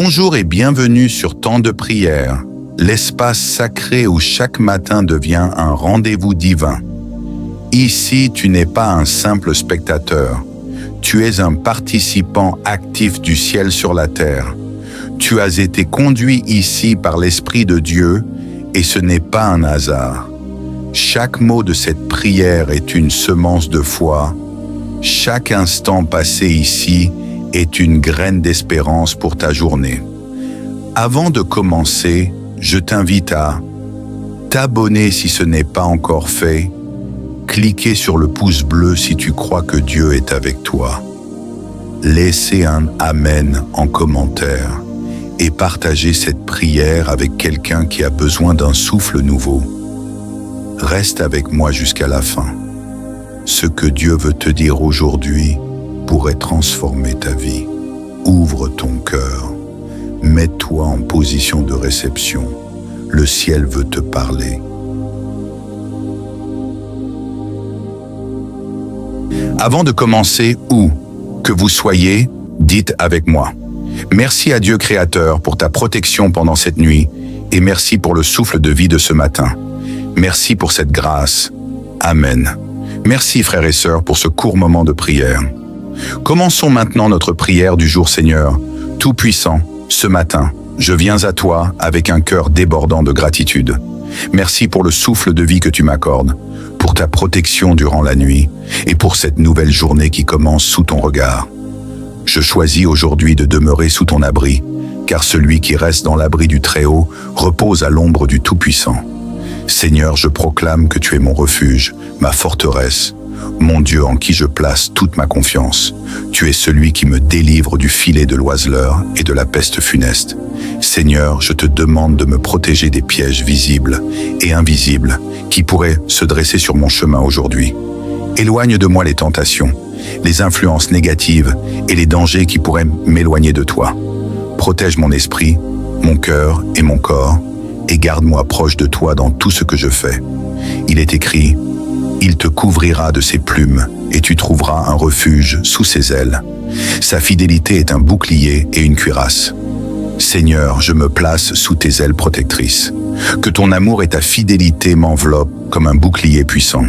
Bonjour et bienvenue sur Temps de prière, l'espace sacré où chaque matin devient un rendez-vous divin. Ici, tu n'es pas un simple spectateur, tu es un participant actif du ciel sur la terre. Tu as été conduit ici par l'Esprit de Dieu et ce n'est pas un hasard. Chaque mot de cette prière est une semence de foi. Chaque instant passé ici est une graine d'espérance pour ta journée. Avant de commencer, je t'invite à t'abonner si ce n'est pas encore fait, cliquer sur le pouce bleu si tu crois que Dieu est avec toi, laisser un Amen en commentaire et partager cette prière avec quelqu'un qui a besoin d'un souffle nouveau. Reste avec moi jusqu'à la fin. Ce que Dieu veut te dire aujourd'hui pourrait transformer ta vie. Ouvre ton cœur. Mets-toi en position de réception. Le ciel veut te parler. Avant de commencer, où que vous soyez, dites avec moi. Merci à Dieu Créateur pour ta protection pendant cette nuit et merci pour le souffle de vie de ce matin. Merci pour cette grâce. Amen. Merci frères et sœurs pour ce court moment de prière. Commençons maintenant notre prière du jour Seigneur. Tout-Puissant, ce matin, je viens à toi avec un cœur débordant de gratitude. Merci pour le souffle de vie que tu m'accordes, pour ta protection durant la nuit et pour cette nouvelle journée qui commence sous ton regard. Je choisis aujourd'hui de demeurer sous ton abri, car celui qui reste dans l'abri du Très-Haut repose à l'ombre du Tout-Puissant. Seigneur, je proclame que tu es mon refuge, ma forteresse, mon Dieu en qui je place toute ma confiance. Tu es celui qui me délivre du filet de l'oiseleur et de la peste funeste. Seigneur, je te demande de me protéger des pièges visibles et invisibles qui pourraient se dresser sur mon chemin aujourd'hui. Éloigne de moi les tentations, les influences négatives et les dangers qui pourraient m'éloigner de toi. Protège mon esprit, mon cœur et mon corps et garde-moi proche de toi dans tout ce que je fais. Il est écrit: il te couvrira de ses plumes et tu trouveras un refuge sous ses ailes. Sa fidélité est un bouclier et une cuirasse. Seigneur, je me place sous tes ailes protectrices. Que ton amour et ta fidélité m'enveloppent comme un bouclier puissant.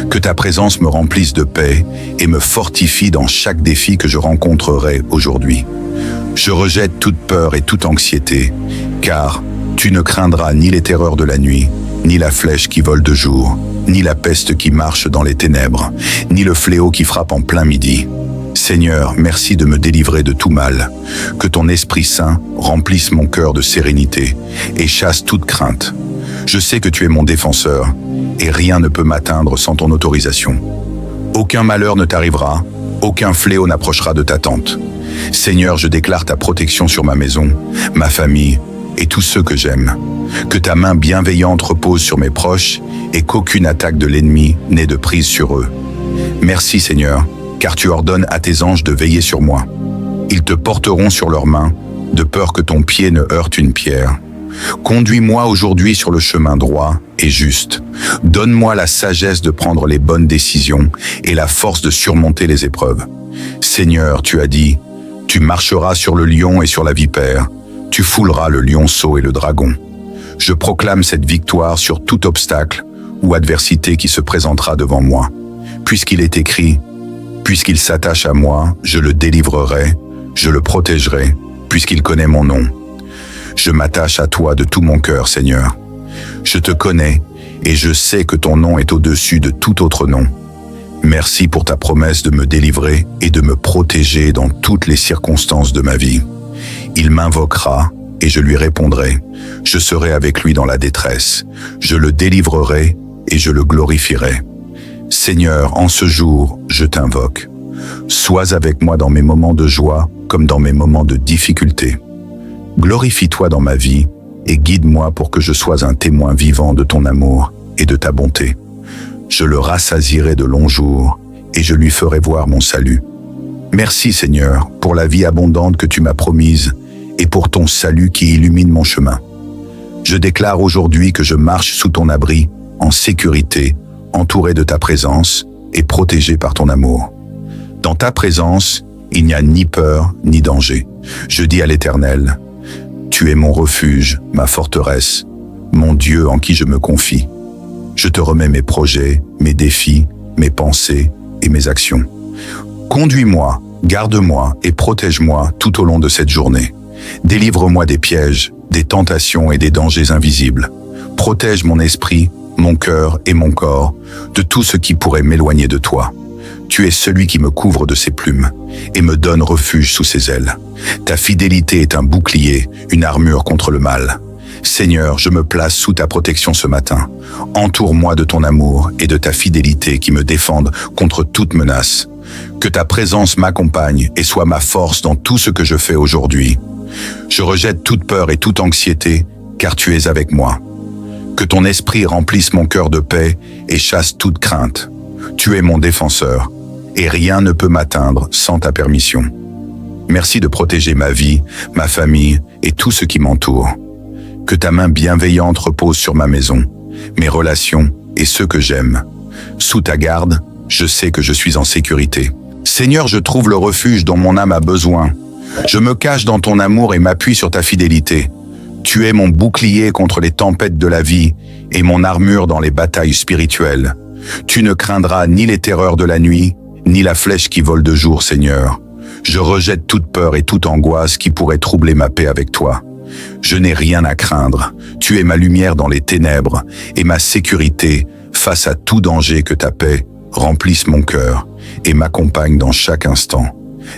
Que ta présence me remplisse de paix et me fortifie dans chaque défi que je rencontrerai aujourd'hui. Je rejette toute peur et toute anxiété, car tu ne craindras ni les terreurs de la nuit, ni la flèche qui vole de jour, ni la peste qui marche dans les ténèbres, ni le fléau qui frappe en plein midi. Seigneur, merci de me délivrer de tout mal. Que ton Esprit Saint remplisse mon cœur de sérénité et chasse toute crainte. Je sais que tu es mon défenseur et rien ne peut m'atteindre sans ton autorisation. Aucun malheur ne t'arrivera, aucun fléau n'approchera de ta tente. Seigneur, je déclare ta protection sur ma maison, ma famille et tous ceux que j'aime. Que ta main bienveillante repose sur mes proches et qu'aucune attaque de l'ennemi n'ait de prise sur eux. Merci Seigneur, car tu ordonnes à tes anges de veiller sur moi. Ils te porteront sur leurs mains, de peur que ton pied ne heurte une pierre. Conduis-moi aujourd'hui sur le chemin droit et juste. Donne-moi la sagesse de prendre les bonnes décisions et la force de surmonter les épreuves. Seigneur, tu as dit, tu marcheras sur le lion et sur la vipère, tu fouleras le lionceau et le dragon. Je proclame cette victoire sur tout obstacle ou adversité qui se présentera devant moi. Puisqu'il est écrit, puisqu'il s'attache à moi, je le délivrerai, je le protégerai, puisqu'il connaît mon nom. Je m'attache à toi de tout mon cœur, Seigneur. Je te connais et je sais que ton nom est au-dessus de tout autre nom. Merci pour ta promesse de me délivrer et de me protéger dans toutes les circonstances de ma vie. Il m'invoquera et je lui répondrai. Je serai avec lui dans la détresse. Je le délivrerai et je le glorifierai. Seigneur, en ce jour, je t'invoque. Sois avec moi dans mes moments de joie comme dans mes moments de difficulté. Glorifie-toi dans ma vie et guide-moi pour que je sois un témoin vivant de ton amour et de ta bonté. Je le rassasierai de longs jours et je lui ferai voir mon salut. Merci Seigneur pour la vie abondante que tu m'as promise et pour ton salut qui illumine mon chemin. Je déclare aujourd'hui que je marche sous ton abri, en sécurité, entouré de ta présence et protégé par ton amour. Dans ta présence, il n'y a ni peur ni danger. Je dis à l'Éternel, tu es mon refuge, ma forteresse, mon Dieu en qui je me confie. Je te remets mes projets, mes défis, mes pensées et mes actions. Conduis-moi, garde-moi et protège-moi tout au long de cette journée. Délivre-moi des pièges, des tentations et des dangers invisibles. Protège mon esprit, mon cœur et mon corps de tout ce qui pourrait m'éloigner de toi. Tu es celui qui me couvre de ses plumes et me donne refuge sous ses ailes. Ta fidélité est un bouclier, une armure contre le mal. Seigneur, je me place sous ta protection ce matin. Entoure-moi de ton amour et de ta fidélité qui me défendent contre toute menace. Que ta présence m'accompagne et soit ma force dans tout ce que je fais aujourd'hui. Je rejette toute peur et toute anxiété, car tu es avec moi. Que ton esprit remplisse mon cœur de paix et chasse toute crainte. Tu es mon défenseur, et rien ne peut m'atteindre sans ta permission. Merci de protéger ma vie, ma famille et tout ce qui m'entoure. Que ta main bienveillante repose sur ma maison, mes relations et ceux que j'aime. Sous ta garde, je sais que je suis en sécurité. Seigneur, je trouve le refuge dont mon âme a besoin. Je me cache dans ton amour et m'appuie sur ta fidélité. Tu es mon bouclier contre les tempêtes de la vie et mon armure dans les batailles spirituelles. Tu ne craindras ni les terreurs de la nuit, ni la flèche qui vole de jour, Seigneur. Je rejette toute peur et toute angoisse qui pourrait troubler ma paix avec toi. Je n'ai rien à craindre. Tu es ma lumière dans les ténèbres et ma sécurité face à tout danger. Que ta paix remplisse mon cœur et m'accompagne dans chaque instant.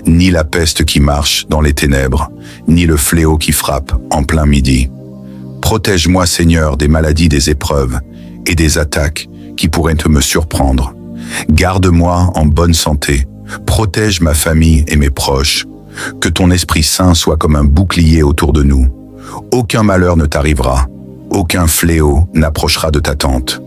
Ni la peste qui marche dans les ténèbres, ni le fléau qui frappe en plein midi. Protège-moi, Seigneur, des maladies, des épreuves et des attaques qui pourraient me surprendre. Garde-moi en bonne santé. Protège ma famille et mes proches. Que ton Esprit Saint soit comme un bouclier autour de nous. Aucun malheur ne t'arrivera. Aucun fléau n'approchera de ta tente.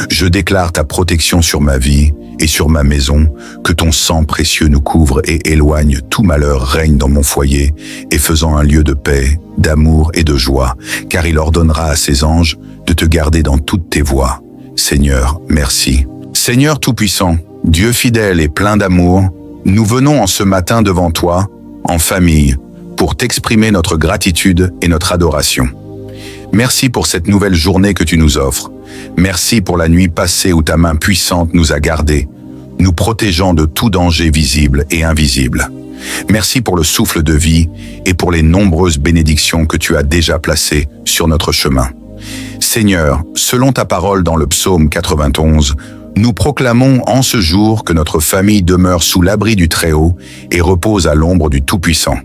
Je déclare ta protection sur ma vie et sur ma maison, que ton sang précieux nous couvre et éloigne tout malheur règne dans mon foyer, et faisant un lieu de paix, d'amour et de joie, car il ordonnera à ses anges de te garder dans toutes tes voies. Seigneur, merci. Seigneur Tout-Puissant, Dieu fidèle et plein d'amour, nous venons en ce matin devant toi, en famille, pour t'exprimer notre gratitude et notre adoration. Merci pour cette nouvelle journée que tu nous offres. Merci pour la nuit passée où ta main puissante nous a gardés, nous protégeant de tout danger visible et invisible. Merci pour le souffle de vie et pour les nombreuses bénédictions que tu as déjà placées sur notre chemin. Seigneur, selon ta parole dans le psaume 91, nous proclamons en ce jour que notre famille demeure sous l'abri du Très-Haut et repose à l'ombre du Tout-Puissant.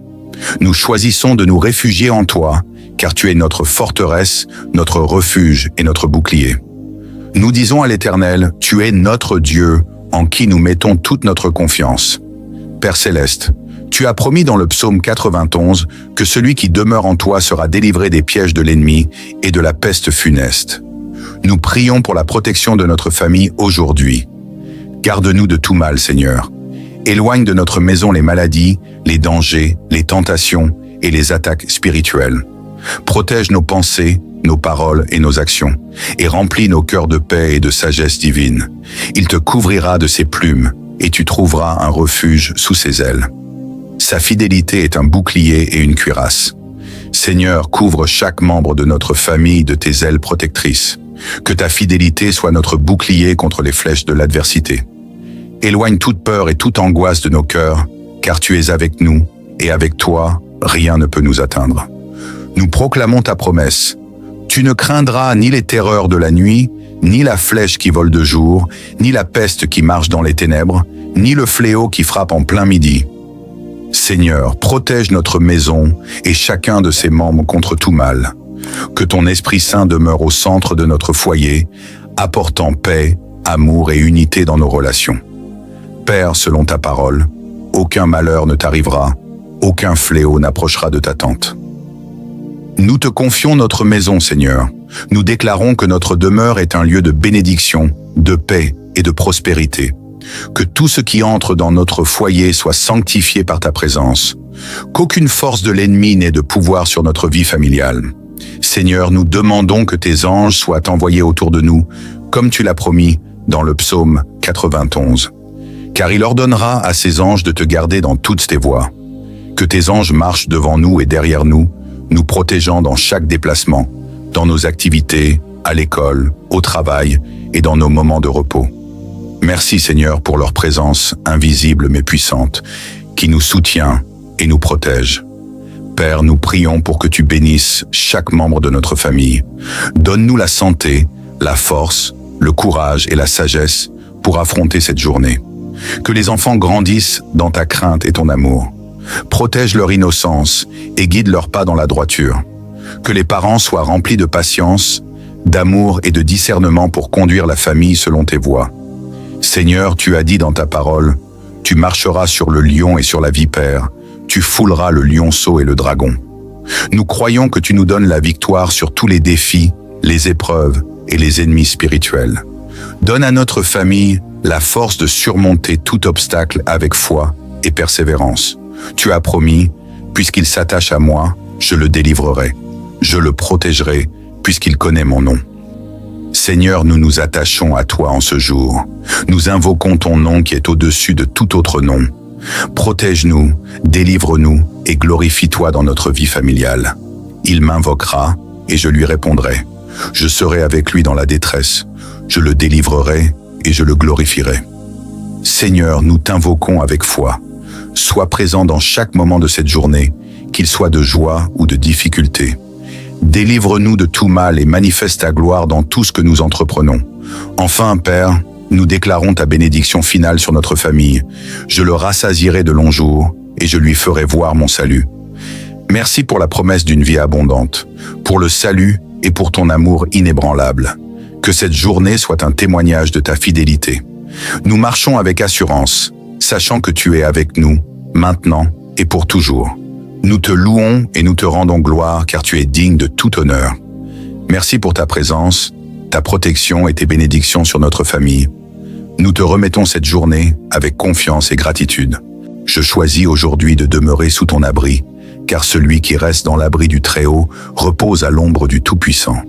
Nous choisissons de nous réfugier en toi, car tu es notre forteresse, notre refuge et notre bouclier. Nous disons à l'Éternel, tu es notre Dieu, en qui nous mettons toute notre confiance. Père céleste, tu as promis dans le psaume 91 que celui qui demeure en toi sera délivré des pièges de l'ennemi et de la peste funeste. Nous prions pour la protection de notre famille aujourd'hui. Garde-nous de tout mal, Seigneur. Éloigne de notre maison les maladies, les dangers, les tentations et les attaques spirituelles. Protège nos pensées, nos paroles et nos actions, et remplis nos cœurs de paix et de sagesse divine. Il te couvrira de ses plumes, et tu trouveras un refuge sous ses ailes. Sa fidélité est un bouclier et une cuirasse. Seigneur, couvre chaque membre de notre famille de tes ailes protectrices. Que ta fidélité soit notre bouclier contre les flèches de l'adversité. Éloigne toute peur et toute angoisse de nos cœurs, car tu es avec nous, et avec toi, rien ne peut nous atteindre. Nous proclamons ta promesse. Tu ne craindras ni les terreurs de la nuit, ni la flèche qui vole de jour, ni la peste qui marche dans les ténèbres, ni le fléau qui frappe en plein midi. Seigneur, protège notre maison et chacun de ses membres contre tout mal. Que ton Esprit Saint demeure au centre de notre foyer, apportant paix, amour et unité dans nos relations. Père, selon ta parole, aucun malheur ne t'arrivera, aucun fléau n'approchera de ta tente. Nous te confions notre maison, Seigneur. Nous déclarons que notre demeure est un lieu de bénédiction, de paix et de prospérité. Que tout ce qui entre dans notre foyer soit sanctifié par ta présence. Qu'aucune force de l'ennemi n'ait de pouvoir sur notre vie familiale. Seigneur, nous demandons que tes anges soient envoyés autour de nous, comme tu l'as promis dans le psaume 91. Car il ordonnera à ses anges de te garder dans toutes tes voies. Que tes anges marchent devant nous et derrière nous, nous protégeant dans chaque déplacement, dans nos activités, à l'école, au travail et dans nos moments de repos. Merci Seigneur pour leur présence invisible mais puissante, qui nous soutient et nous protège. Père, nous prions pour que tu bénisses chaque membre de notre famille. Donne-nous la santé, la force, le courage et la sagesse pour affronter cette journée. Que les enfants grandissent dans ta crainte et ton amour. Protège leur innocence et guide leurs pas dans la droiture. Que les parents soient remplis de patience, d'amour et de discernement pour conduire la famille selon tes voies. Seigneur, tu as dit dans ta parole, tu marcheras sur le lion et sur la vipère, tu fouleras le lionceau et le dragon. Nous croyons que tu nous donnes la victoire sur tous les défis, les épreuves et les ennemis spirituels. Donne à notre famille la force de surmonter tout obstacle avec foi et persévérance. Tu as promis, puisqu'il s'attache à moi, je le délivrerai. Je le protégerai, puisqu'il connaît mon nom. Seigneur, nous nous attachons à toi en ce jour. Nous invoquons ton nom qui est au-dessus de tout autre nom. Protège-nous, délivre-nous et glorifie-toi dans notre vie familiale. Il m'invoquera et je lui répondrai. Je serai avec lui dans la détresse. Je le délivrerai et je le glorifierai. Seigneur, nous t'invoquons avec foi. Sois présent dans chaque moment de cette journée, qu'il soit de joie ou de difficulté. Délivre-nous de tout mal et manifeste ta gloire dans tout ce que nous entreprenons. Enfin, Père, nous déclarons ta bénédiction finale sur notre famille. Je le rassasierai de longs jours et je lui ferai voir mon salut. Merci pour la promesse d'une vie abondante, pour le salut et pour ton amour inébranlable. Que cette journée soit un témoignage de ta fidélité. Nous marchons avec assurance, sachant que tu es avec nous, maintenant et pour toujours. Nous te louons et nous te rendons gloire car tu es digne de tout honneur. Merci pour ta présence, ta protection et tes bénédictions sur notre famille. Nous te remettons cette journée avec confiance et gratitude. Je choisis aujourd'hui de demeurer sous ton abri, car celui qui reste dans l'abri du Très-Haut repose à l'ombre du Tout-Puissant.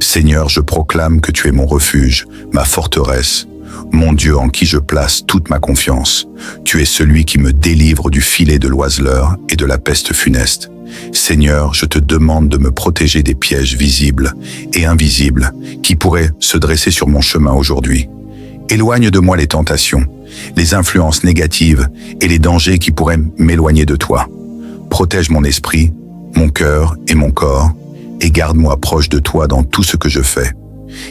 Seigneur, je proclame que tu es mon refuge, ma forteresse, mon Dieu en qui je place toute ma confiance. Tu es celui qui me délivre du filet de l'oiseleur et de la peste funeste. Seigneur, je te demande de me protéger des pièges visibles et invisibles qui pourraient se dresser sur mon chemin aujourd'hui. Éloigne de moi les tentations, les influences négatives et les dangers qui pourraient m'éloigner de toi. Protège mon esprit, mon cœur et mon corps, et garde-moi proche de toi dans tout ce que je fais.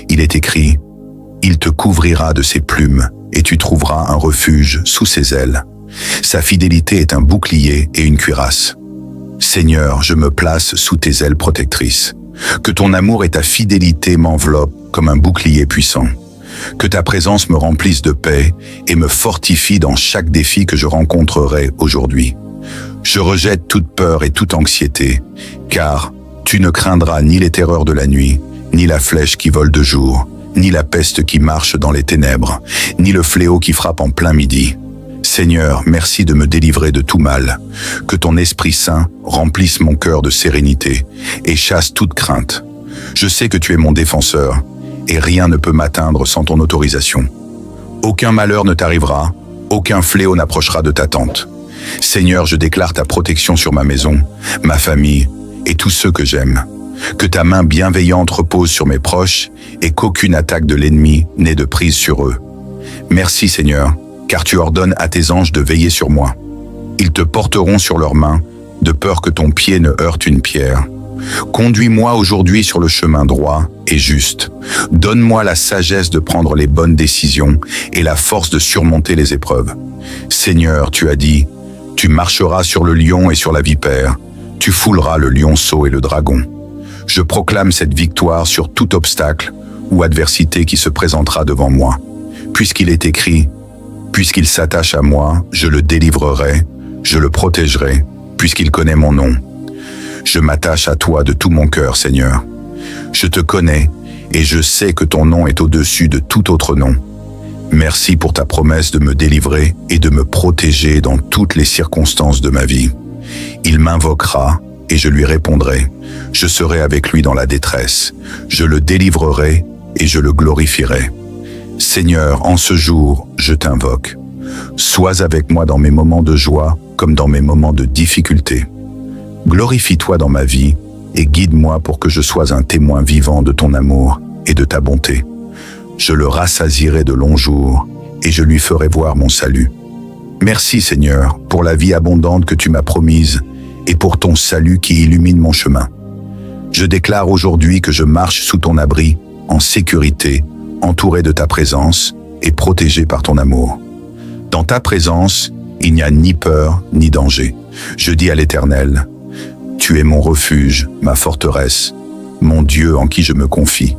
Il est écrit, « Il te couvrira de ses plumes, et tu trouveras un refuge sous ses ailes. Sa fidélité est un bouclier et une cuirasse. Seigneur, je me place sous tes ailes protectrices. Que ton amour et ta fidélité m'enveloppent comme un bouclier puissant. Que ta présence me remplisse de paix et me fortifie dans chaque défi que je rencontrerai aujourd'hui. Je rejette toute peur et toute anxiété, car tu ne craindras ni les terreurs de la nuit, ni la flèche qui vole de jour, ni la peste qui marche dans les ténèbres, ni le fléau qui frappe en plein midi. Seigneur, merci de me délivrer de tout mal. Que ton Esprit Saint remplisse mon cœur de sérénité et chasse toute crainte. Je sais que tu es mon défenseur, et rien ne peut m'atteindre sans ton autorisation. Aucun malheur ne t'arrivera, aucun fléau n'approchera de ta tente. Seigneur, je déclare ta protection sur ma maison, ma famille et tous ceux que j'aime. Que ta main bienveillante repose sur mes proches et qu'aucune attaque de l'ennemi n'ait de prise sur eux. Merci Seigneur, car tu ordonnes à tes anges de veiller sur moi. Ils te porteront sur leurs mains, de peur que ton pied ne heurte une pierre. Conduis-moi aujourd'hui sur le chemin droit et juste. Donne-moi la sagesse de prendre les bonnes décisions et la force de surmonter les épreuves. Seigneur, tu as dit, tu marcheras sur le lion et sur la vipère, tu fouleras le lionceau et le dragon. Je proclame cette victoire sur tout obstacle ou adversité qui se présentera devant moi. Puisqu'il est écrit, puisqu'il s'attache à moi, je le délivrerai, je le protégerai, puisqu'il connaît mon nom. Je m'attache à toi de tout mon cœur, Seigneur. Je te connais et je sais que ton nom est au-dessus de tout autre nom. Merci pour ta promesse de me délivrer et de me protéger dans toutes les circonstances de ma vie. Il m'invoquera et je lui répondrai. Je serai avec lui dans la détresse. Je le délivrerai et je le glorifierai. Seigneur, en ce jour, je t'invoque. Sois avec moi dans mes moments de joie comme dans mes moments de difficulté. Glorifie-toi dans ma vie et guide-moi pour que je sois un témoin vivant de ton amour et de ta bonté. Je le rassasierai de longs jours et je lui ferai voir mon salut. Merci Seigneur pour la vie abondante que tu m'as promise et pour ton salut qui illumine mon chemin. Je déclare aujourd'hui que je marche sous ton abri, en sécurité, entouré de ta présence et protégé par ton amour. Dans ta présence, il n'y a ni peur ni danger. Je dis à l'Éternel, tu es mon refuge, ma forteresse, mon Dieu en qui je me confie.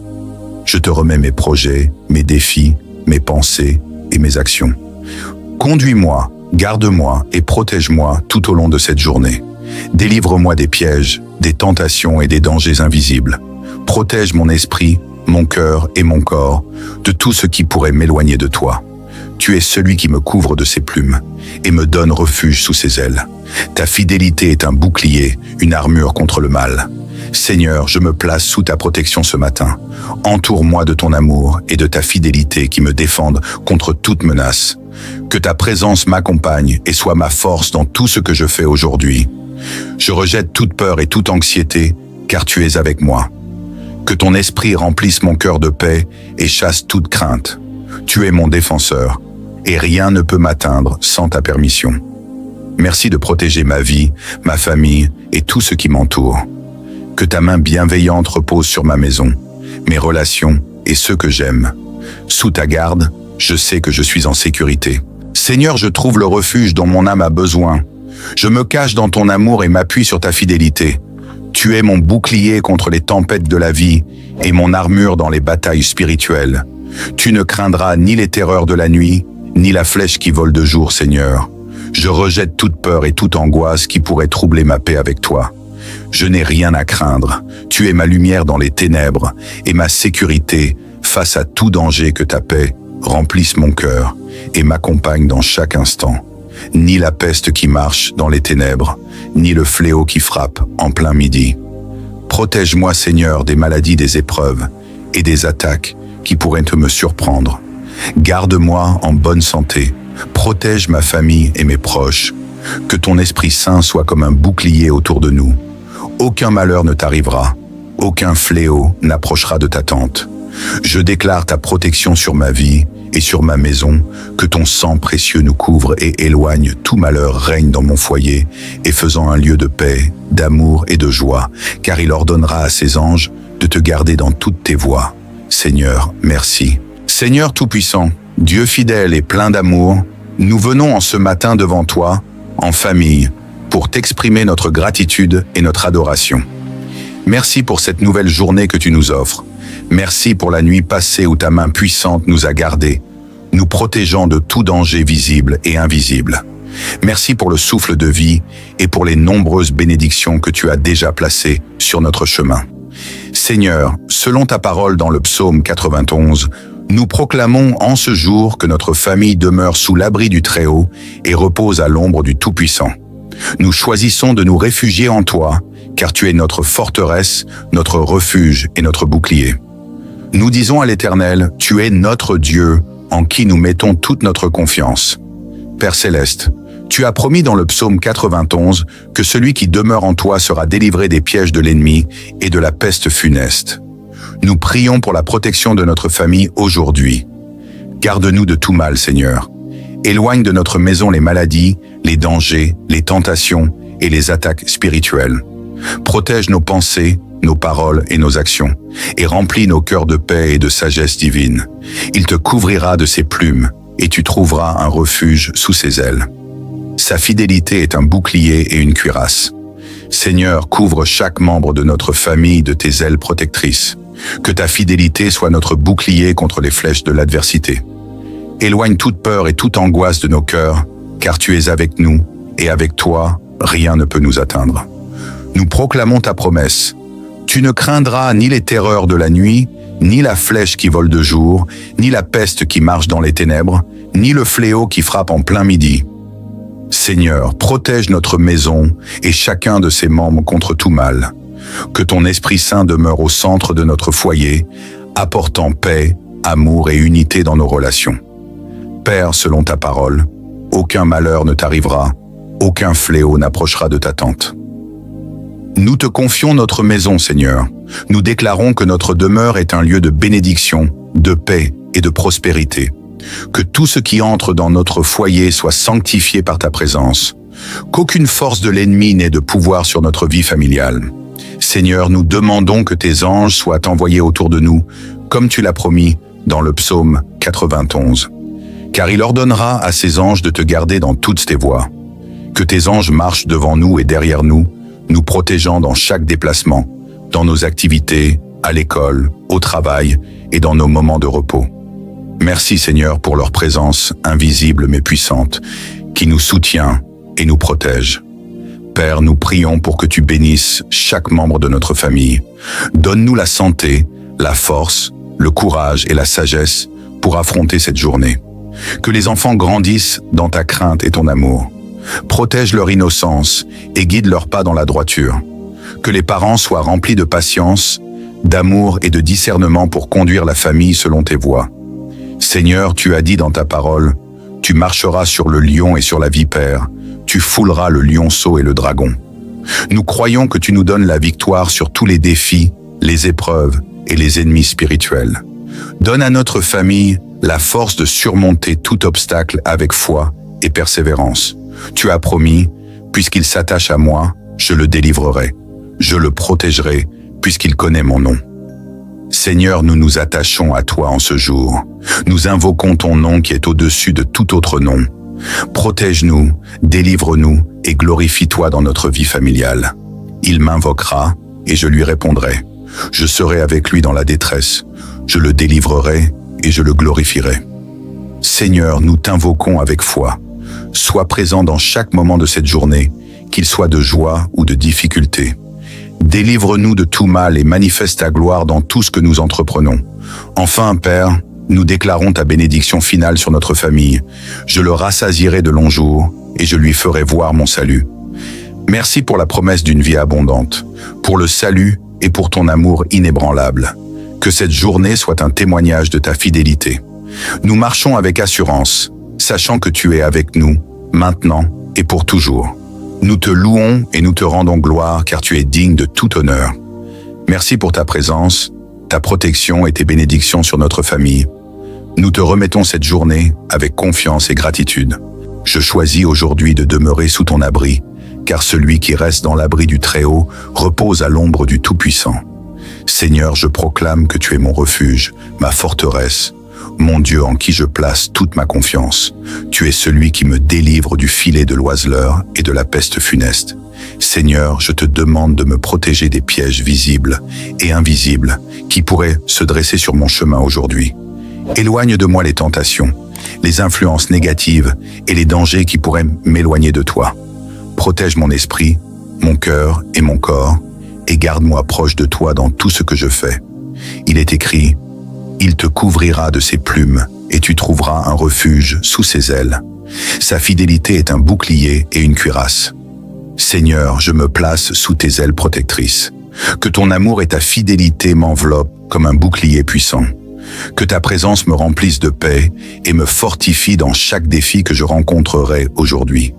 Je te remets mes projets, mes défis, mes pensées et mes actions. Conduis-moi, garde-moi et protège-moi tout au long de cette journée. Délivre-moi des pièges, des tentations et des dangers invisibles. Protège mon esprit, mon cœur et mon corps de tout ce qui pourrait m'éloigner de toi. Tu es celui qui me couvre de ses plumes et me donne refuge sous ses ailes. Ta fidélité est un bouclier, une armure contre le mal. Seigneur, je me place sous ta protection ce matin. Entoure-moi de ton amour et de ta fidélité qui me défendent contre toute menace. Que ta présence m'accompagne et soit ma force dans tout ce que je fais aujourd'hui. Je rejette toute peur et toute anxiété, car tu es avec moi. Que ton esprit remplisse mon cœur de paix et chasse toute crainte. Tu es mon défenseur, et rien ne peut m'atteindre sans ta permission. Merci de protéger ma vie, ma famille et tout ce qui m'entoure. Que ta main bienveillante repose sur ma maison, mes relations et ceux que j'aime. Sous ta garde, je sais que je suis en sécurité. Seigneur, je trouve le refuge dont mon âme a besoin. Je me cache dans ton amour et m'appuie sur ta fidélité. Tu es mon bouclier contre les tempêtes de la vie et mon armure dans les batailles spirituelles. Tu ne craindras ni les terreurs de la nuit, ni la flèche qui vole de jour, Seigneur. Je rejette toute peur et toute angoisse qui pourrait troubler ma paix avec toi. Je n'ai rien à craindre. Tu es ma lumière dans les ténèbres et ma sécurité face à tout danger. Que ta paix remplisse mon cœur et m'accompagne dans chaque instant. Ni la peste qui marche dans les ténèbres, ni le fléau qui frappe en plein midi. Protège-moi, Seigneur, des maladies, des épreuves et des attaques qui pourraient me surprendre. Garde-moi en bonne santé. Protège ma famille et mes proches. Que ton Esprit Saint soit comme un bouclier autour de nous. Aucun malheur ne t'arrivera. Aucun fléau n'approchera de ta tente. Je déclare ta protection sur ma vie et sur ma maison, que ton sang précieux nous couvre et éloigne tout malheur règne dans mon foyer, et faisant un lieu de paix, d'amour et de joie, car il ordonnera à ses anges de te garder dans toutes tes voies. Seigneur, merci. Seigneur Tout-Puissant, Dieu fidèle et plein d'amour, nous venons en ce matin devant toi, en famille, pour t'exprimer notre gratitude et notre adoration. Merci pour cette nouvelle journée que tu nous offres. Merci pour la nuit passée où ta main puissante nous a gardés, nous protégeant de tout danger visible et invisible. Merci pour le souffle de vie et pour les nombreuses bénédictions que tu as déjà placées sur notre chemin. Seigneur, selon ta parole dans le psaume 91, nous proclamons en ce jour que notre famille demeure sous l'abri du Très-Haut et repose à l'ombre du Tout-Puissant. Nous choisissons de nous réfugier en toi, car tu es notre forteresse, notre refuge et notre bouclier. Nous disons à l'Éternel, tu es notre Dieu, en qui nous mettons toute notre confiance. Père céleste, tu as promis dans le psaume 91 que celui qui demeure en toi sera délivré des pièges de l'ennemi et de la peste funeste. Nous prions pour la protection de notre famille aujourd'hui. Garde-nous de tout mal, Seigneur. Éloigne de notre maison les maladies, les dangers, les tentations et les attaques spirituelles. Protège nos pensées, nos paroles et nos actions, et remplis nos cœurs de paix et de sagesse divine. Il te couvrira de ses plumes, et tu trouveras un refuge sous ses ailes. Sa fidélité est un bouclier et une cuirasse. Seigneur, couvre chaque membre de notre famille de tes ailes protectrices. Que ta fidélité soit notre bouclier contre les flèches de l'adversité. Éloigne toute peur et toute angoisse de nos cœurs, car tu es avec nous, et avec toi, rien ne peut nous atteindre. Nous proclamons ta promesse. Tu ne craindras ni les terreurs de la nuit, ni la flèche qui vole de jour, ni la peste qui marche dans les ténèbres, ni le fléau qui frappe en plein midi. Seigneur, protège notre maison et chacun de ses membres contre tout mal. Que ton Esprit Saint demeure au centre de notre foyer, apportant paix, amour et unité dans nos relations. Père, selon ta parole, aucun malheur ne t'arrivera, aucun fléau n'approchera de ta tente. Nous te confions notre maison, Seigneur. Nous déclarons que notre demeure est un lieu de bénédiction, de paix et de prospérité. Que tout ce qui entre dans notre foyer soit sanctifié par ta présence. Qu'aucune force de l'ennemi n'ait de pouvoir sur notre vie familiale. Seigneur, nous demandons que tes anges soient envoyés autour de nous, comme tu l'as promis dans le psaume 91. Car il ordonnera à ses anges de te garder dans toutes tes voies. Que tes anges marchent devant nous et derrière nous, nous protégeant dans chaque déplacement, dans nos activités, à l'école, au travail et dans nos moments de repos. Merci Seigneur pour leur présence invisible mais puissante, qui nous soutient et nous protège. Père, nous prions pour que tu bénisses chaque membre de notre famille. Donne-nous la santé, la force, le courage et la sagesse pour affronter cette journée. Que les enfants grandissent dans ta crainte et ton amour. Protège leur innocence et guide leurs pas dans la droiture. Que les parents soient remplis de patience, d'amour et de discernement pour conduire la famille selon tes voies. Seigneur, tu as dit dans ta parole, tu marcheras sur le lion et sur la vipère, tu fouleras le lionceau et le dragon. Nous croyons que tu nous donnes la victoire sur tous les défis, les épreuves et les ennemis spirituels. Donne à notre famille la force de surmonter tout obstacle avec foi et persévérance. Tu as promis, puisqu'il s'attache à moi, je le délivrerai. Je le protégerai, puisqu'il connaît mon nom. Seigneur, nous nous attachons à toi en ce jour. Nous invoquons ton nom qui est au-dessus de tout autre nom. Protège-nous, délivre-nous et glorifie-toi dans notre vie familiale. Il m'invoquera et je lui répondrai. Je serai avec lui dans la détresse. Je le délivrerai et je le glorifierai. Seigneur, nous t'invoquons avec foi. Sois présent dans chaque moment de cette journée, qu'il soit de joie ou de difficulté. Délivre-nous de tout mal et manifeste ta gloire dans tout ce que nous entreprenons. Enfin, Père, nous déclarons ta bénédiction finale sur notre famille. Je le rassasierai de longs jours et je lui ferai voir mon salut. Merci pour la promesse d'une vie abondante, pour le salut et pour ton amour inébranlable. Que cette journée soit un témoignage de ta fidélité. Nous marchons avec assurance, sachant que tu es avec nous, maintenant et pour toujours. Nous te louons et nous te rendons gloire car tu es digne de tout honneur. Merci pour ta présence, ta protection et tes bénédictions sur notre famille. Nous te remettons cette journée avec confiance et gratitude. Je choisis aujourd'hui de demeurer sous ton abri, car celui qui reste dans l'abri du Très-Haut repose à l'ombre du Tout-Puissant. Seigneur, je proclame que tu es mon refuge, ma forteresse, mon Dieu en qui je place toute ma confiance. Tu es celui qui me délivre du filet de l'oiseleur et de la peste funeste. Seigneur, je te demande de me protéger des pièges visibles et invisibles qui pourraient se dresser sur mon chemin aujourd'hui. Éloigne de moi les tentations, les influences négatives et les dangers qui pourraient m'éloigner de toi. Protège mon esprit, mon cœur et mon corps, et garde-moi proche de toi dans tout ce que je fais. Il est écrit, « Il te couvrira de ses plumes, et tu trouveras un refuge sous ses ailes. Sa fidélité est un bouclier et une cuirasse. Seigneur, je me place sous tes ailes protectrices. Que ton amour et ta fidélité m'enveloppent comme un bouclier puissant. Que ta présence me remplisse de paix et me fortifie dans chaque défi que je rencontrerai aujourd'hui.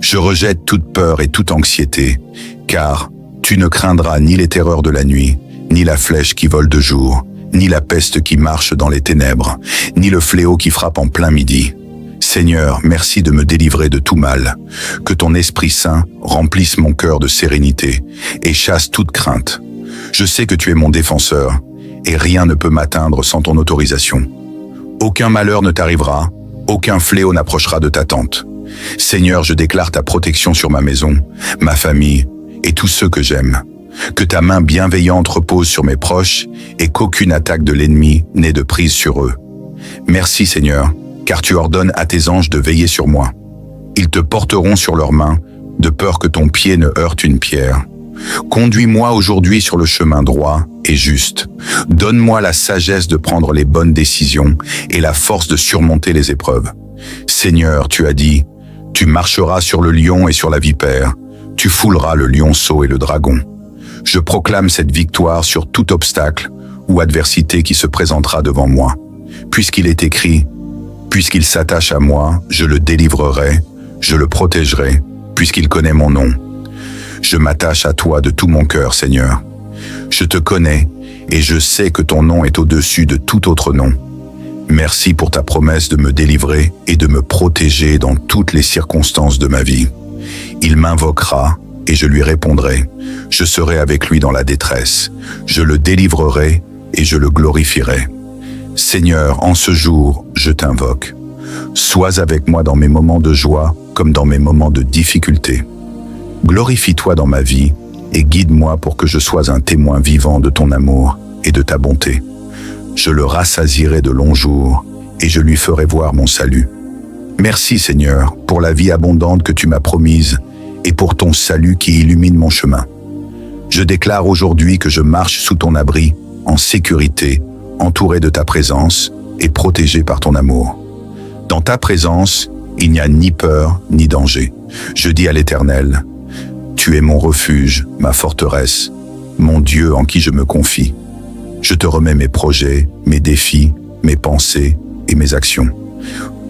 Je rejette toute peur et toute anxiété, car tu ne craindras ni les terreurs de la nuit, ni la flèche qui vole de jour, ni la peste qui marche dans les ténèbres, ni le fléau qui frappe en plein midi. Seigneur, merci de me délivrer de tout mal. Que ton Esprit Saint remplisse mon cœur de sérénité et chasse toute crainte. Je sais que tu es mon défenseur, et rien ne peut m'atteindre sans ton autorisation. Aucun malheur ne t'arrivera, aucun fléau n'approchera de ta tente. Seigneur, je déclare ta protection sur ma maison, ma famille et tous ceux que j'aime. Que ta main bienveillante repose sur mes proches et qu'aucune attaque de l'ennemi n'ait de prise sur eux. Merci Seigneur, car tu ordonnes à tes anges de veiller sur moi. Ils te porteront sur leurs mains, de peur que ton pied ne heurte une pierre. Conduis-moi aujourd'hui sur le chemin droit et juste. Donne-moi la sagesse de prendre les bonnes décisions et la force de surmonter les épreuves. Seigneur, tu as dit, tu marcheras sur le lion et sur la vipère, tu fouleras le lionceau et le dragon. Je proclame cette victoire sur tout obstacle ou adversité qui se présentera devant moi, puisqu'il est écrit, Puisqu'il s'attache à moi, je le délivrerai, je le protégerai, puisqu'il connaît mon nom. Je m'attache à toi de tout mon cœur, Seigneur. Je te connais et je sais que ton nom est au-dessus de tout autre nom. Merci pour ta promesse de me délivrer et de me protéger dans toutes les circonstances de ma vie. Il m'invoquera et je lui répondrai. Je serai avec lui dans la détresse. Je le délivrerai et je le glorifierai. Seigneur, en ce jour, je t'invoque. Sois avec moi dans mes moments de joie comme dans mes moments de difficulté. Glorifie-toi dans ma vie et guide-moi pour que je sois un témoin vivant de ton amour et de ta bonté. Je le rassasierai de longs jours et je lui ferai voir mon salut. Merci Seigneur pour la vie abondante que tu m'as promise et pour ton salut qui illumine mon chemin. Je déclare aujourd'hui que je marche sous ton abri, en sécurité, entouré de ta présence et protégé par ton amour. Dans ta présence, il n'y a ni peur ni danger. Je dis à l'Éternel, tu es mon refuge, ma forteresse, mon Dieu en qui je me confie. Je te remets mes projets, mes défis, mes pensées et mes actions.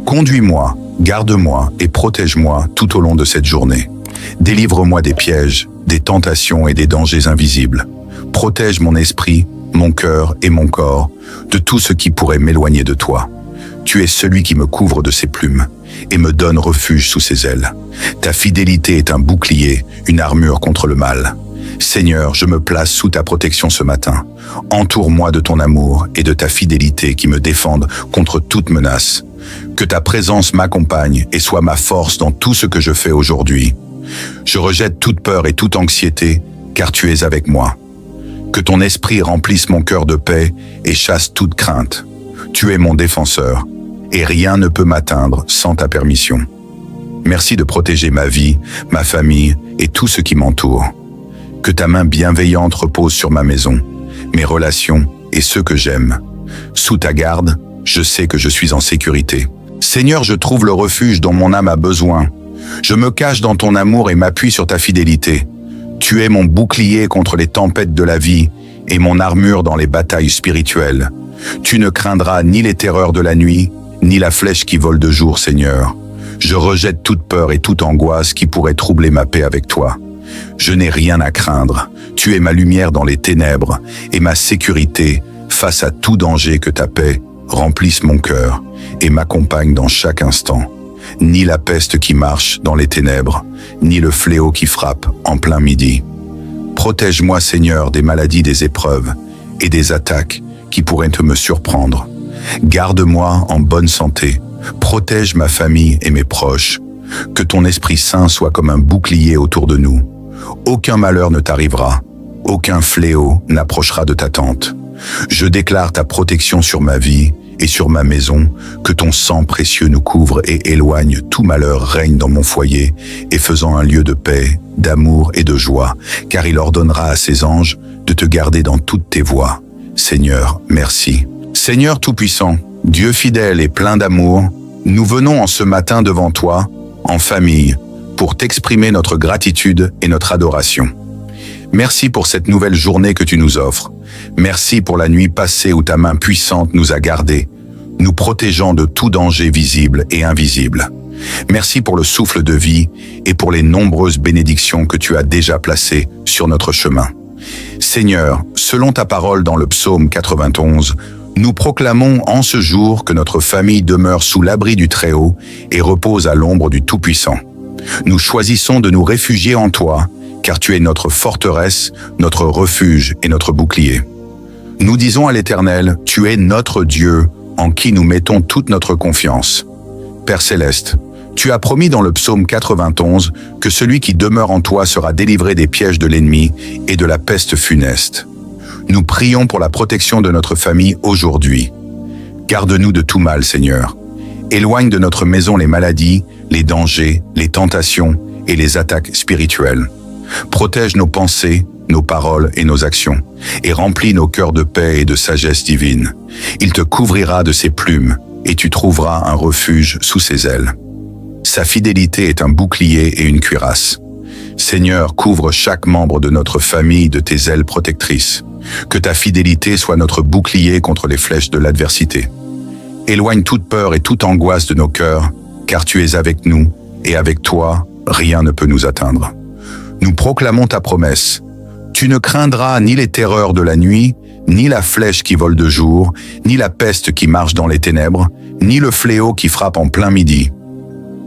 Conduis-moi, garde-moi et protège-moi tout au long de cette journée. Délivre-moi des pièges, des tentations et des dangers invisibles. Protège mon esprit, mon cœur et mon corps de tout ce qui pourrait m'éloigner de toi. Tu es celui qui me couvre de ses plumes et me donne refuge sous ses ailes. Ta fidélité est un bouclier, une armure contre le mal. Seigneur, je me place sous ta protection ce matin. Entoure-moi de ton amour et de ta fidélité qui me défendent contre toute menace. Que ta présence m'accompagne et soit ma force dans tout ce que je fais aujourd'hui. Je rejette toute peur et toute anxiété, car tu es avec moi. Que ton esprit remplisse mon cœur de paix et chasse toute crainte. Tu es mon défenseur, et rien ne peut m'atteindre sans ta permission. Merci de protéger ma vie, ma famille et tout ce qui m'entoure. Que ta main bienveillante repose sur ma maison, mes relations et ceux que j'aime. Sous ta garde, je sais que je suis en sécurité. Seigneur, je trouve le refuge dont mon âme a besoin. Je me cache dans ton amour et m'appuie sur ta fidélité. Tu es mon bouclier contre les tempêtes de la vie et mon armure dans les batailles spirituelles. Tu ne craindras ni les terreurs de la nuit, ni la flèche qui vole de jour, Seigneur. Je rejette toute peur et toute angoisse qui pourrait troubler ma paix avec toi. Je n'ai rien à craindre. Tu es ma lumière dans les ténèbres et ma sécurité face à tout danger. Que ta paix remplisse mon cœur et m'accompagne dans chaque instant. Ni la peste qui marche dans les ténèbres, ni le fléau qui frappe en plein midi. Protège-moi, Seigneur, des maladies, des épreuves et des attaques qui pourraient me surprendre. Garde-moi en bonne santé. Protège ma famille et mes proches. Que ton Esprit Saint soit comme un bouclier autour de nous. Aucun malheur ne t'arrivera. Aucun fléau n'approchera de ta tente. Je déclare ta protection sur ma vie et sur ma maison, que ton sang précieux nous couvre et éloigne tout malheur règne dans mon foyer, et faisant un lieu de paix, d'amour et de joie, car il ordonnera à ses anges de te garder dans toutes tes voies. Seigneur, merci. Seigneur Tout-Puissant, Dieu fidèle et plein d'amour, nous venons en ce matin devant toi, en famille, pour t'exprimer notre gratitude et notre adoration. Merci pour cette nouvelle journée que tu nous offres. Merci pour la nuit passée où ta main puissante nous a gardés, nous protégeant de tout danger visible et invisible. Merci pour le souffle de vie et pour les nombreuses bénédictions que tu as déjà placées sur notre chemin. Seigneur, selon ta parole dans le psaume 91, nous proclamons en ce jour que notre famille demeure sous l'abri du Très-Haut et repose à l'ombre du Tout-Puissant. Nous choisissons de nous réfugier en toi, car tu es notre forteresse, notre refuge et notre bouclier. Nous disons à l'Éternel, tu es notre Dieu, en qui nous mettons toute notre confiance. Père céleste, tu as promis dans le psaume 91 que celui qui demeure en toi sera délivré des pièges de l'ennemi et de la peste funeste. Nous prions pour la protection de notre famille aujourd'hui. Garde-nous de tout mal, Seigneur. Éloigne de notre maison les maladies, les dangers, les tentations et les attaques spirituelles. Protège nos pensées, nos paroles et nos actions, et remplis nos cœurs de paix et de sagesse divine. Il te couvrira de ses plumes, et tu trouveras un refuge sous ses ailes. Sa fidélité est un bouclier et une cuirasse. Seigneur, couvre chaque membre de notre famille de tes ailes protectrices. Que ta fidélité soit notre bouclier contre les flèches de l'adversité. Éloigne toute peur et toute angoisse de nos cœurs, car tu es avec nous, et avec toi, rien ne peut nous atteindre. Nous proclamons ta promesse. Tu ne craindras ni les terreurs de la nuit, ni la flèche qui vole de jour, ni la peste qui marche dans les ténèbres, ni le fléau qui frappe en plein midi.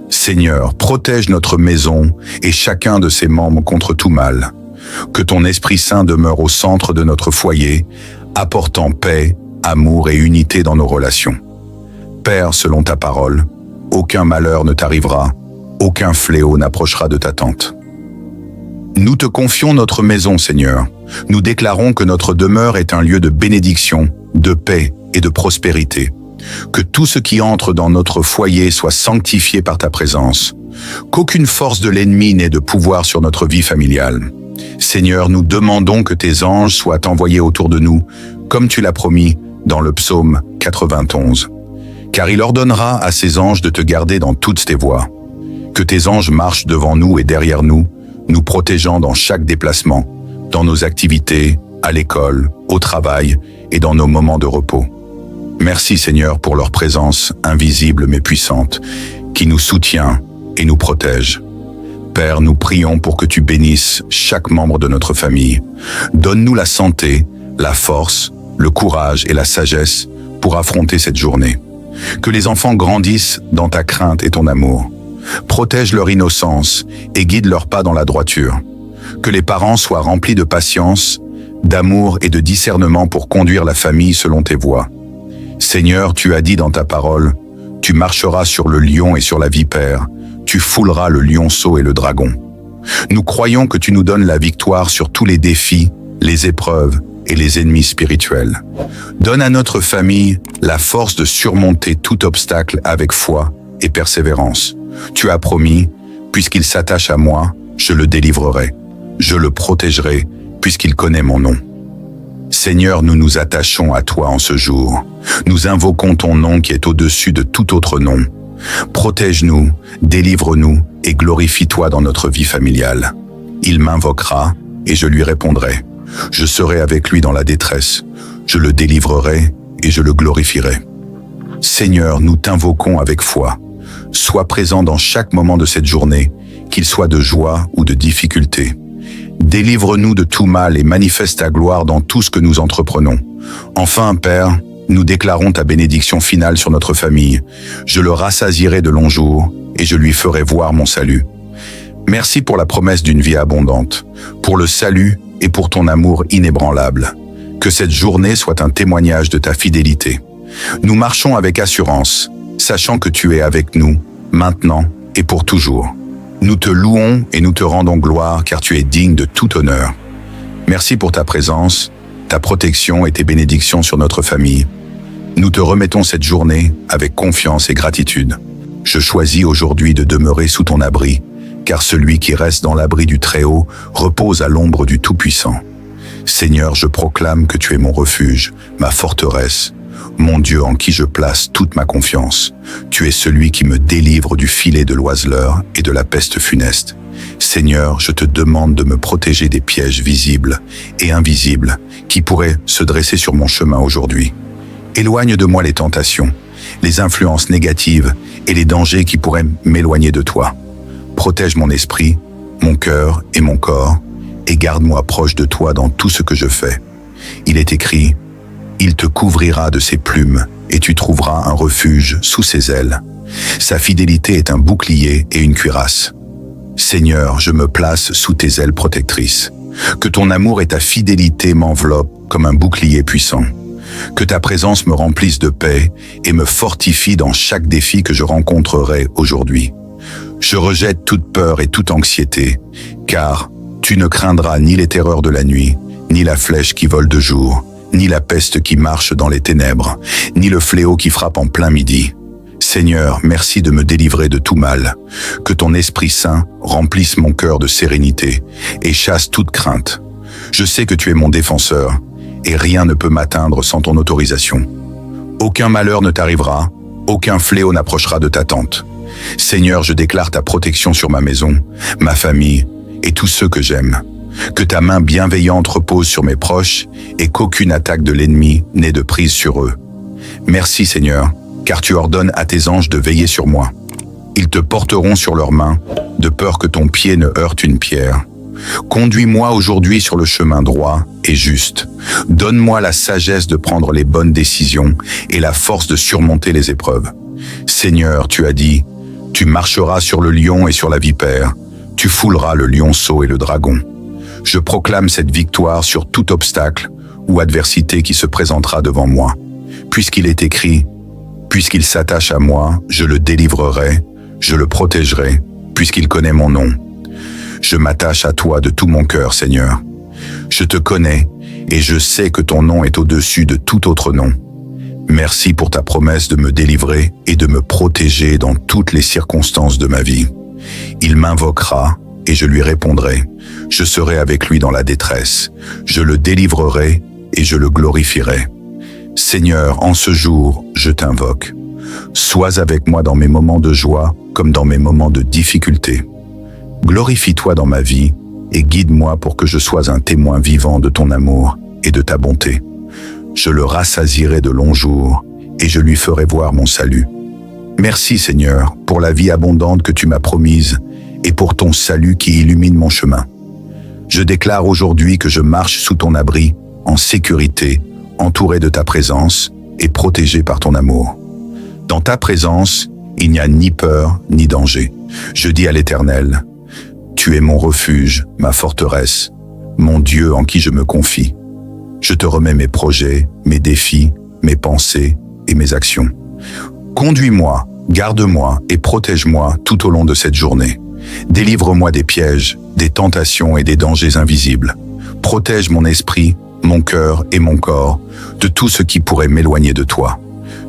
Seigneur, protège notre maison et chacun de ses membres contre tout mal. Que ton Esprit Saint demeure au centre de notre foyer, apportant paix, amour et unité dans nos relations. Père, selon ta parole, aucun malheur ne t'arrivera, aucun fléau n'approchera de ta tente. Nous te confions notre maison, Seigneur. Nous déclarons que notre demeure est un lieu de bénédiction, de paix et de prospérité. Que tout ce qui entre dans notre foyer soit sanctifié par ta présence. Qu'aucune force de l'ennemi n'ait de pouvoir sur notre vie familiale. Seigneur, nous demandons que tes anges soient envoyés autour de nous, comme tu l'as promis dans le psaume 91. Car il ordonnera à ses anges de te garder dans toutes tes voies. Que tes anges marchent devant nous et derrière nous, nous protégeant dans chaque déplacement, dans nos activités, à l'école, au travail et dans nos moments de repos. Merci Seigneur pour leur présence invisible mais puissante, qui nous soutient et nous protège. Père, nous prions pour que tu bénisses chaque membre de notre famille. Donne-nous la santé, la force, le courage et la sagesse pour affronter cette journée. Que les enfants grandissent dans ta crainte et ton amour. Protège leur innocence et guide leurs pas dans la droiture. Que les parents soient remplis de patience, d'amour et de discernement pour conduire la famille selon tes voies. Seigneur, tu as dit dans ta parole, tu marcheras sur le lion et sur la vipère, tu fouleras le lionceau et le dragon. Nous croyons que tu nous donnes la victoire sur tous les défis, les épreuves et les ennemis spirituels. Donne à notre famille la force de surmonter tout obstacle avec foi et persévérance. Tu as promis, puisqu'il s'attache à moi, je le délivrerai. Je le protégerai, puisqu'il connaît mon nom. Seigneur, nous nous attachons à toi en ce jour. Nous invoquons ton nom qui est au-dessus de tout autre nom. Protège-nous, délivre-nous et glorifie-toi dans notre vie familiale. Il m'invoquera et je lui répondrai. Je serai avec lui dans la détresse. Je le délivrerai et je le glorifierai. Seigneur, nous t'invoquons avec foi. Sois présent dans chaque moment de cette journée, qu'il soit de joie ou de difficulté. Délivre-nous de tout mal et manifeste ta gloire dans tout ce que nous entreprenons. Enfin, Père, nous déclarons ta bénédiction finale sur notre famille. Je le rassasierai de longs jours et je lui ferai voir mon salut. Merci pour la promesse d'une vie abondante, pour le salut et pour ton amour inébranlable. Que cette journée soit un témoignage de ta fidélité. Nous marchons avec assurance, sachant que tu es avec nous, maintenant et pour toujours. Nous te louons et nous te rendons gloire car tu es digne de tout honneur. Merci pour ta présence, ta protection et tes bénédictions sur notre famille. Nous te remettons cette journée avec confiance et gratitude. Je choisis aujourd'hui de demeurer sous ton abri, car celui qui reste dans l'abri du Très-Haut repose à l'ombre du Tout-Puissant. Seigneur, je proclame que tu es mon refuge, ma forteresse, mon Dieu en qui je place toute ma confiance. Tu es celui qui me délivre du filet de l'oiseleur et de la peste funeste. Seigneur, je te demande de me protéger des pièges visibles et invisibles qui pourraient se dresser sur mon chemin aujourd'hui. Éloigne de moi les tentations, les influences négatives et les dangers qui pourraient m'éloigner de toi. Protège mon esprit, mon cœur et mon corps et garde-moi proche de toi dans tout ce que je fais. Il est écrit, « Il te couvrira de ses plumes et tu trouveras un refuge sous ses ailes. Sa fidélité est un bouclier et une cuirasse. Seigneur, je me place sous tes ailes protectrices. Que ton amour et ta fidélité m'enveloppent comme un bouclier puissant. Que ta présence me remplisse de paix et me fortifie dans chaque défi que je rencontrerai aujourd'hui. Je rejette toute peur et toute anxiété, car tu ne craindras ni les terreurs de la nuit, ni la flèche qui vole de jour, ni la peste qui marche dans les ténèbres, ni le fléau qui frappe en plein midi. Seigneur, merci de me délivrer de tout mal. Que ton Esprit Saint remplisse mon cœur de sérénité et chasse toute crainte. Je sais que tu es mon défenseur, et rien ne peut m'atteindre sans ton autorisation. Aucun malheur ne t'arrivera, aucun fléau n'approchera de ta tente. Seigneur, je déclare ta protection sur ma maison, ma famille et tous ceux que j'aime. Que ta main bienveillante repose sur mes proches et qu'aucune attaque de l'ennemi n'ait de prise sur eux. Merci Seigneur, car tu ordonnes à tes anges de veiller sur moi. Ils te porteront sur leurs mains, de peur que ton pied ne heurte une pierre. Conduis-moi aujourd'hui sur le chemin droit et juste. Donne-moi la sagesse de prendre les bonnes décisions et la force de surmonter les épreuves. Seigneur, tu as dit, tu marcheras sur le lion et sur la vipère, tu fouleras le lionceau et le dragon. Je proclame cette victoire sur tout obstacle ou adversité qui se présentera devant moi. Puisqu'il est écrit, puisqu'il s'attache à moi, je le délivrerai, je le protégerai, puisqu'il connaît mon nom. Je m'attache à toi de tout mon cœur, Seigneur. Je te connais et je sais que ton nom est au-dessus de tout autre nom. Merci pour ta promesse de me délivrer et de me protéger dans toutes les circonstances de ma vie. Il m'invoquera et je lui répondrai. Je serai avec lui dans la détresse. Je le délivrerai et je le glorifierai. Seigneur, en ce jour, je t'invoque. Sois avec moi dans mes moments de joie comme dans mes moments de difficulté. Glorifie-toi dans ma vie et guide-moi pour que je sois un témoin vivant de ton amour et de ta bonté. Je le rassasierai de longs jours et je lui ferai voir mon salut. Merci Seigneur pour la vie abondante que tu m'as promise et pour ton salut qui illumine mon chemin. Je déclare aujourd'hui que je marche sous ton abri, en sécurité, entouré de ta présence et protégé par ton amour. Dans ta présence, il n'y a ni peur ni danger. Je dis à l'Éternel, tu es mon refuge, ma forteresse, mon Dieu en qui je me confie. Je te remets mes projets, mes défis, mes pensées et mes actions. Conduis-moi, garde-moi et protège-moi tout au long de cette journée. Délivre-moi des pièges, des tentations et des dangers invisibles. Protège mon esprit, mon cœur et mon corps de tout ce qui pourrait m'éloigner de toi.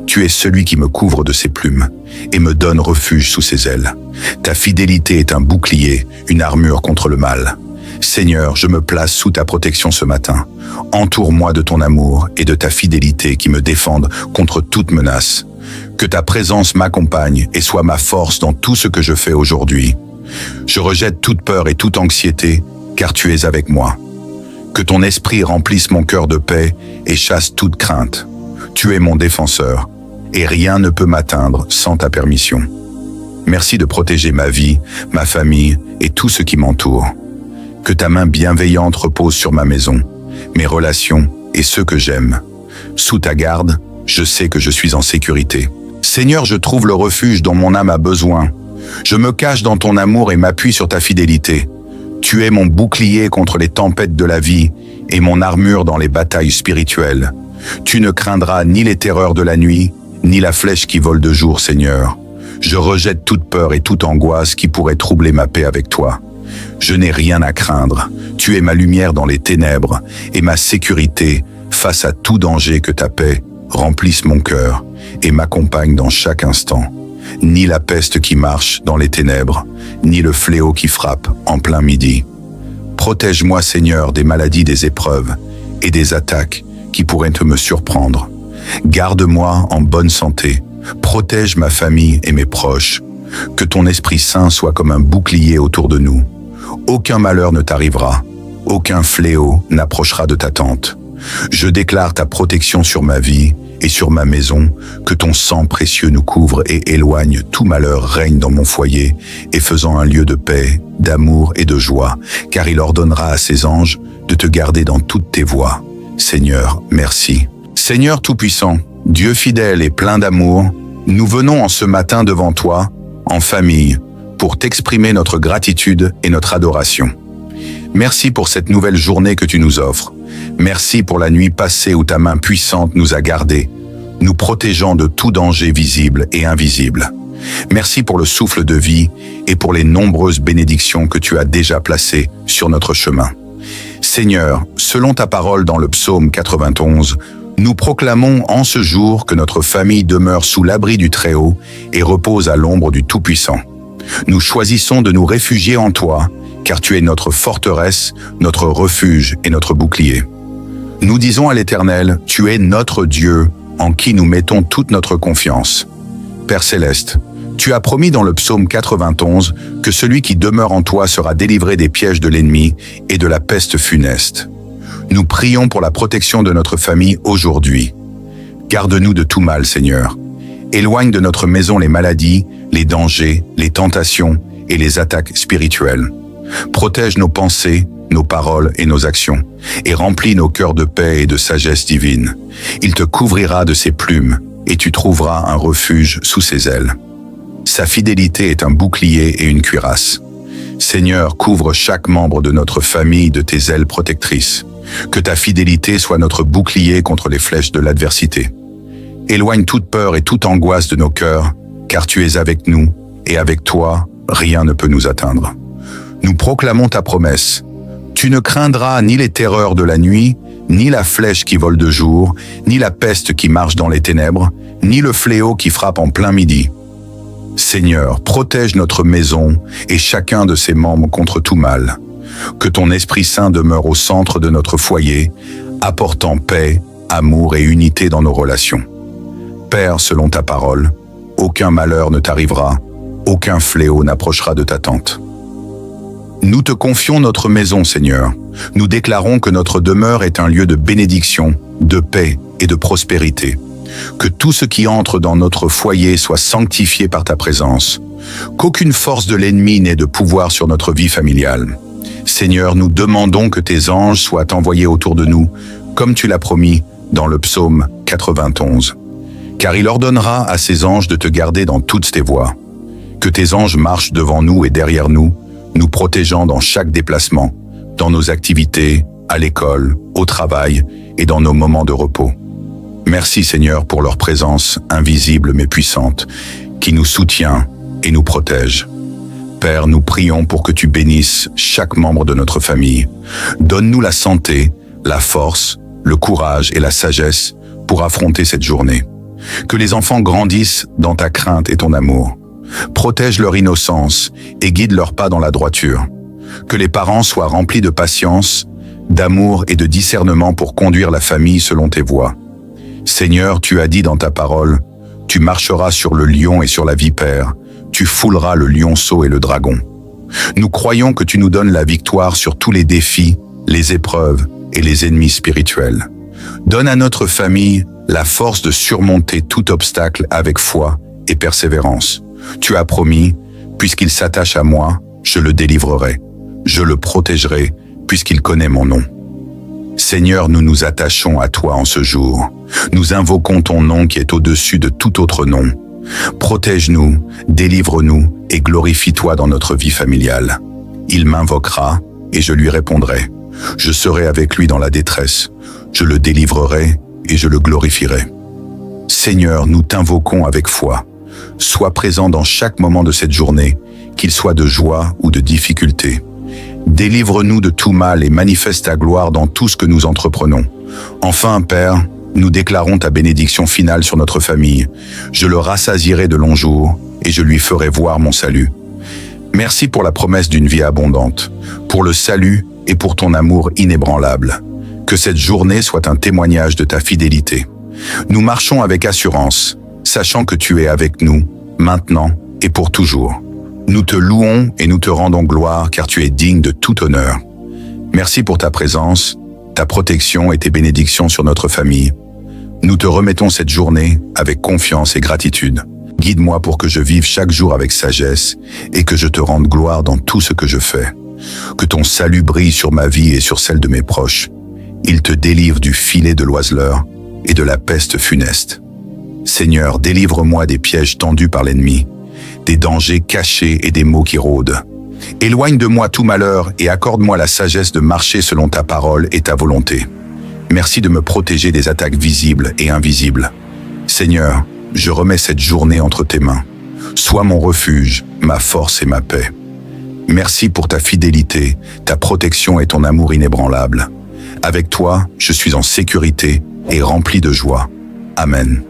Tu es celui qui me couvre de ses plumes et me donne refuge sous ses ailes. Ta fidélité est un bouclier, une armure contre le mal. Seigneur, je me place sous ta protection ce matin. Entoure-moi de ton amour et de ta fidélité qui me défendent contre toute menace. Que ta présence m'accompagne et soit ma force dans tout ce que je fais aujourd'hui. Je rejette toute peur et toute anxiété, car tu es avec moi. Que ton esprit remplisse mon cœur de paix et chasse toute crainte. Tu es mon défenseur, et rien ne peut m'atteindre sans ta permission. Merci de protéger ma vie, ma famille et tout ce qui m'entoure. Que ta main bienveillante repose sur ma maison, mes relations et ceux que j'aime. Sous ta garde, je sais que je suis en sécurité. Seigneur, je trouve le refuge dont mon âme a besoin. Je me cache dans ton amour et m'appuie sur ta fidélité. Tu es mon bouclier contre les tempêtes de la vie et mon armure dans les batailles spirituelles. Tu ne craindras ni les terreurs de la nuit, ni la flèche qui vole de jour, Seigneur. Je rejette toute peur et toute angoisse qui pourrait troubler ma paix avec toi. Je n'ai rien à craindre. Tu es ma lumière dans les ténèbres et ma sécurité face à tout danger. Que ta paix remplisse mon cœur et m'accompagne dans chaque instant. Ni la peste qui marche dans les ténèbres, ni le fléau qui frappe en plein midi. Protège-moi, Seigneur, des maladies, des épreuves et des attaques qui pourraient me surprendre. Garde-moi en bonne santé. Protège ma famille et mes proches. Que ton Esprit Saint soit comme un bouclier autour de nous. Aucun malheur ne t'arrivera. Aucun fléau n'approchera de ta tente. Je déclare ta protection sur ma vie et sur ma maison, que ton sang précieux nous couvre et éloigne tout malheur règne dans mon foyer, et faisant un lieu de paix, d'amour et de joie, car il ordonnera à ses anges de te garder dans toutes tes voies. Seigneur, merci. Seigneur Tout-Puissant, Dieu fidèle et plein d'amour, nous venons en ce matin devant toi, en famille, pour t'exprimer notre gratitude et notre adoration. Merci pour cette nouvelle journée que tu nous offres. Merci pour la nuit passée où ta main puissante nous a gardés, nous protégeant de tout danger visible et invisible. Merci pour le souffle de vie et pour les nombreuses bénédictions que tu as déjà placées sur notre chemin. Seigneur, selon ta parole dans le psaume 91, nous proclamons en ce jour que notre famille demeure sous l'abri du Très-Haut et repose à l'ombre du Tout-Puissant. Nous choisissons de nous réfugier en toi, car tu es notre forteresse, notre refuge et notre bouclier. Nous disons à l'Éternel, tu es notre Dieu, en qui nous mettons toute notre confiance. Père céleste, tu as promis dans le psaume 91 que celui qui demeure en toi sera délivré des pièges de l'ennemi et de la peste funeste. Nous prions pour la protection de notre famille aujourd'hui. Garde-nous de tout mal, Seigneur. Éloigne de notre maison les maladies, les dangers, les tentations et les attaques spirituelles. Protège nos pensées, nos paroles et nos actions, et remplis nos cœurs de paix et de sagesse divine. Il te couvrira de ses plumes, et tu trouveras un refuge sous ses ailes. Sa fidélité est un bouclier et une cuirasse. Seigneur, couvre chaque membre de notre famille de tes ailes protectrices. Que ta fidélité soit notre bouclier contre les flèches de l'adversité. Éloigne toute peur et toute angoisse de nos cœurs, car tu es avec nous, et avec toi, rien ne peut nous atteindre. Nous proclamons ta promesse. Tu ne craindras ni les terreurs de la nuit, ni la flèche qui vole de jour, ni la peste qui marche dans les ténèbres, ni le fléau qui frappe en plein midi. Seigneur, protège notre maison et chacun de ses membres contre tout mal. Que ton Esprit Saint demeure au centre de notre foyer, apportant paix, amour et unité dans nos relations. Père, selon ta parole, aucun malheur ne t'arrivera, aucun fléau n'approchera de ta tente. Nous te confions notre maison, Seigneur. Nous déclarons que notre demeure est un lieu de bénédiction, de paix et de prospérité. Que tout ce qui entre dans notre foyer soit sanctifié par ta présence. Qu'aucune force de l'ennemi n'ait de pouvoir sur notre vie familiale. Seigneur, nous demandons que tes anges soient envoyés autour de nous, comme tu l'as promis dans le psaume 91. Car il ordonnera à ses anges de te garder dans toutes tes voies. Que tes anges marchent devant nous et derrière nous, nous protégeant dans chaque déplacement, dans nos activités, à l'école, au travail et dans nos moments de repos. Merci Seigneur pour leur présence invisible mais puissante, qui nous soutient et nous protège. Père, nous prions pour que tu bénisses chaque membre de notre famille. Donne-nous la santé, la force, le courage et la sagesse pour affronter cette journée. Que les enfants grandissent dans ta crainte et ton amour. Protège leur innocence et guide leurs pas dans la droiture. Que les parents soient remplis de patience, d'amour et de discernement pour conduire la famille selon tes voies. Seigneur, tu as dit dans ta parole, tu marcheras sur le lion et sur la vipère, tu fouleras le lionceau et le dragon. Nous croyons que tu nous donnes la victoire sur tous les défis, les épreuves et les ennemis spirituels. Donne à notre famille la force de surmonter tout obstacle avec foi et persévérance. Tu as promis, puisqu'il s'attache à moi, je le délivrerai. Je le protégerai, puisqu'il connaît mon nom. Seigneur, nous nous attachons à toi en ce jour. Nous invoquons ton nom qui est au-dessus de tout autre nom. Protège-nous, délivre-nous et glorifie-toi dans notre vie familiale. Il m'invoquera et je lui répondrai. Je serai avec lui dans la détresse. Je le délivrerai et je le glorifierai. Seigneur, nous t'invoquons avec foi. Sois présent dans chaque moment de cette journée, qu'il soit de joie ou de difficulté. Délivre-nous de tout mal et manifeste ta gloire dans tout ce que nous entreprenons. Enfin, Père, nous déclarons ta bénédiction finale sur notre famille. Je le rassasierai de longs jours et je lui ferai voir mon salut. Merci pour la promesse d'une vie abondante, pour le salut et pour ton amour inébranlable. Que cette journée soit un témoignage de ta fidélité. Nous marchons avec assurance, sachant que tu es avec nous, maintenant et pour toujours. Nous te louons et nous te rendons gloire car tu es digne de tout honneur. Merci pour ta présence, ta protection et tes bénédictions sur notre famille. Nous te remettons cette journée avec confiance et gratitude. Guide-moi pour que je vive chaque jour avec sagesse et que je te rende gloire dans tout ce que je fais. Que ton salut brille sur ma vie et sur celle de mes proches. Il te délivre du filet de l'oiseleur et de la peste funeste. Seigneur, délivre-moi des pièges tendus par l'ennemi, des dangers cachés et des maux qui rôdent. Éloigne de moi tout malheur et accorde-moi la sagesse de marcher selon ta parole et ta volonté. Merci de me protéger des attaques visibles et invisibles. Seigneur, je remets cette journée entre tes mains. Sois mon refuge, ma force et ma paix. Merci pour ta fidélité, ta protection et ton amour inébranlable. Avec toi, je suis en sécurité et rempli de joie. Amen.